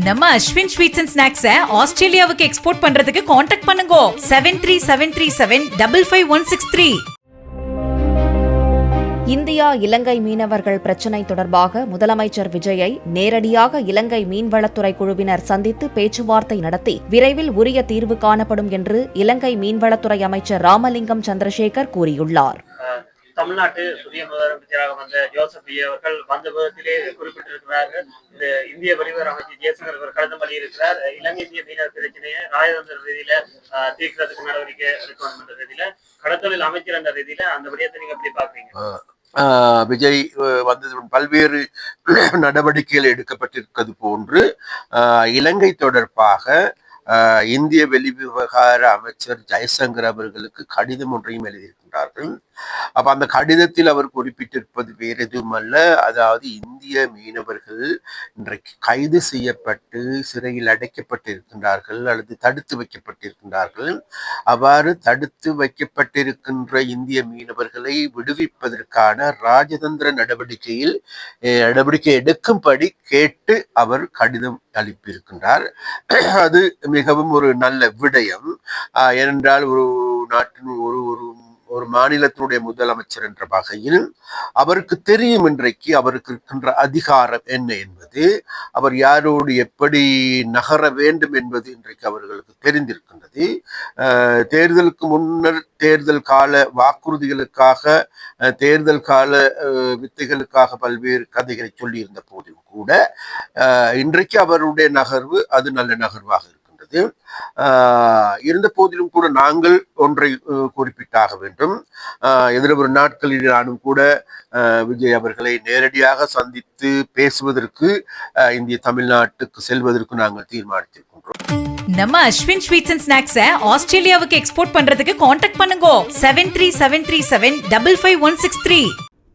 நம்ம Ashwin sweets and ஸ்நாக்ஸை ஆஸ்திரேலியாவுக்கு export பண்றதுக்கு காண்டாக்ட் பண்ணுங்க 7373755163. இந்தியா இலங்கை மீனவர்கள் பிரச்சினை தொடர்பாக முதலமைச்சர் விஜயை நேரடியாக இலங்கை மீன்வளத்துறை குழுவினர் சந்தித்து பேச்சுவார்த்தை நடத்தி விரைவில் உரிய தீர்வு காணப்படும் என்று இலங்கை மீன்வளத்துறை அமைச்சர் ராமலிங்கம் சந்திரசேகர் கூறியுள்ளார். தமிழ்நாட்டு புதிய முதலமைச்சராக வந்த ஜோசப் அவர்கள் வந்த விதத்திலே குறிப்பிட்டிருக்கிறார்கள். இந்த இந்திய வெளியுறவு அமைச்சர் ஜெயசங்கர் அவர் கடிதம் எழுதியிருக்கிறார். இலங்கை இந்திய மீனவர் பிரச்சனையை ராஜதந்திர ரீதியில தீர்க்கிறதுக்கு நடவடிக்கை எடுக்க வேண்டும் என்ற ரீதியில, கடத்தொழில் அமைச்சர் என்ற ரீதியில அந்த விடயத்தை நீங்க எப்படி பாக்குறீங்க? விஜய் வந்ததுடன் பல்வேறு நடவடிக்கைகள் எடுக்கப்பட்டிருக்கிறது போன்று இலங்கை தொடர்பாக இந்திய வெளிவிவகார அமைச்சர் ஜெயசங்கர் அவர்களுக்கு கடிதம் ஒன்றையும் எழுதியிருக்கின்றார்கள். அப்ப அந்த கடிதத்தில் அவர் குறிப்பிட்டிருப்பது வேறு எதுவும் அல்ல. அதாவது இந்திய மீனவர்கள் இன்றைக்கு கைது செய்யப்பட்டு சிறையில் அடைக்கப்பட்டிருக்கின்றார்கள் அல்லது தடுத்து வைக்கப்பட்டிருக்கின்றார்கள். அவ்வாறு தடுத்து வைக்கப்பட்டிருக்கின்ற இந்திய மீனவர்களை விடுவிப்பதற்கான ராஜதந்திர நடவடிக்கை எடுக்கும்படி கேட்டு அவர் கடிதம் அளிப்பிருக்கின்றார். அது மிகவும் ஒரு நல்ல விடயம். ஏனென்றால் ஒரு நாட்டின் ஒரு மாநிலத்தினுடைய முதலமைச்சர் என்ற வகையில் அவருக்கு தெரியும் இன்றைக்கு அவருக்கு இருக்கின்ற அதிகாரம் என்ன என்பது, அவர் யாரோடு எப்படி நகர வேண்டும் என்பது இன்றைக்கு அவர்களுக்கு தெரிந்திருக்கின்றது. தேர்தலுக்கு முன்னர் தேர்தல் கால வாக்குறுதிகளுக்காக தேர்தல் கால வித்தைகளுக்காக பல்வேறு கதைகளை சொல்லியிருந்த போதிலும் கூட இன்றைக்கு அவருடைய நகர்வு அது நல்ல நகர்வாக இருக்கின்றது. இருந்த போதிலும் கூட நாங்கள் ஒன்றை குறிப்பிட்டாக வேண்டும். எதிர்வரு நாட்களில் நானும் கூட விஜய் அவர்களை நேரடியாக சந்தித்து பேசுவதற்கு இந்திய தமிழ்நாட்டுக்கு செல்வதற்கு நாங்கள் தீர்மானித்திருக்கின்றோம். நம்ம அஸ்வின் ஸ்வீட்ஸ் அண்ட் ஸ்நாக்ஸை ஆஸ்திரேலியாவுக்கு எக்ஸ்போர்ட் பண்றதுக்கு காண்டாக்ட் பண்ணுங்க 7373755163.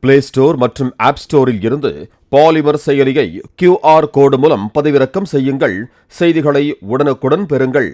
பிளே ஸ்டோர் மற்றும் ஆப் ஸ்டோரில் இருந்து பாலிமர் செயலியை QR கோடு மூலம் பதிவிறக்கம் செய்யுங்கள். செய்திகளை உடனுக்குடன் பெறுங்கள்.